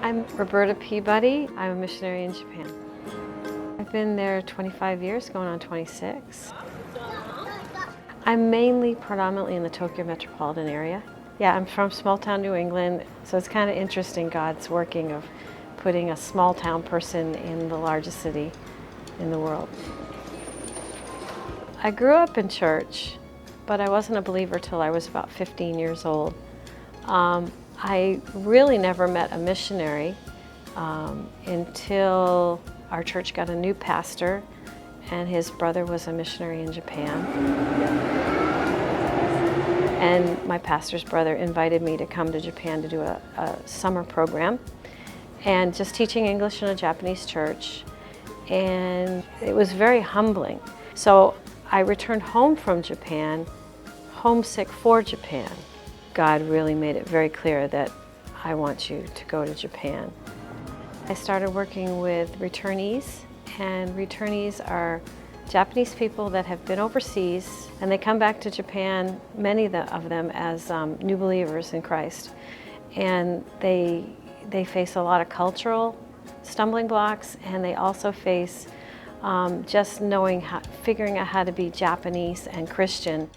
I'm Roberta Peabody. I'm a missionary in Japan. I've been there 25 years, going on 26. I'm predominantly in the Tokyo metropolitan area. Yeah, I'm from small town New England, so it's kind of interesting God's working of putting a small town person in the largest city in the world. I grew up in church, but I wasn't a believer till I was about 15 years old. I really never met a missionary until our church got a new pastor, and his brother was a missionary in Japan. And my pastor's brother invited me to come to Japan to do a summer program, and just teaching English in a Japanese church. And it was very humbling. So I returned home from Japan, homesick for Japan. God really made it very clear that I want you to go to Japan. I started working with Returnees, and Returnees are Japanese people that have been overseas, and they come back to Japan, many of them as new believers in Christ. And they face a lot of cultural stumbling blocks, and they also face just figuring out how to be Japanese and Christian.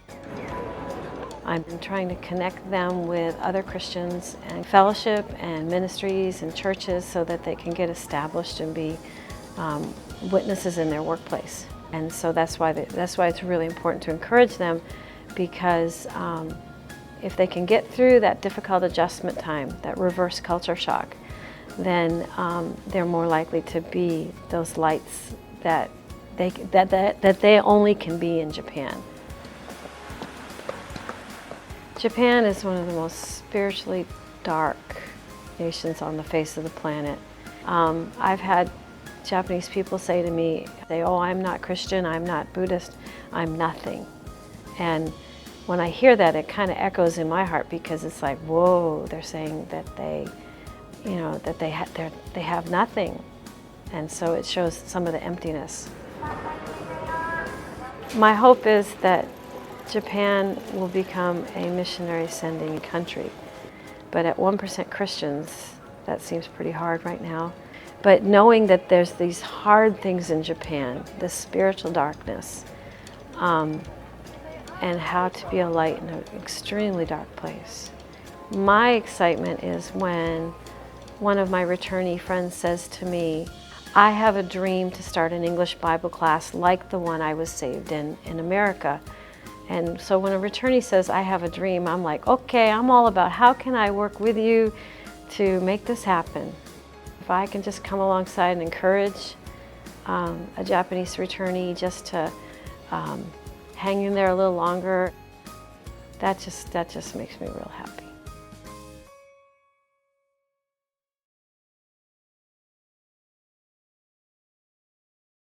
I'm trying to connect them with other Christians and fellowship and ministries and churches so that they can get established and be witnesses in their workplace. And so that's why it's really important to encourage them, because if they can get through that difficult adjustment time, that reverse culture shock, then they're more likely to be those lights that they only can be in Japan. Japan is one of the most spiritually dark nations on the face of the planet. I've had Japanese people say to me, "Oh, I'm not Christian, I'm not Buddhist, I'm nothing." And when I hear that, it kind of echoes in my heart, because it's like, whoa, they're saying that they have nothing. And so it shows some of the emptiness. My hope is that Japan will become a missionary sending country. But at 1% Christians, that seems pretty hard right now. But knowing that there's these hard things in Japan, the spiritual darkness, and how to be a light in an extremely dark place. My excitement is when one of my returnee friends says to me, "I have a dream to start an English Bible class like the one I was saved in America." And so when a returnee says, "I have a dream," I'm like, okay, I'm all about how can I work with you to make this happen. If I can just come alongside and encourage a Japanese returnee just to hang in there a little longer, that just makes me real happy.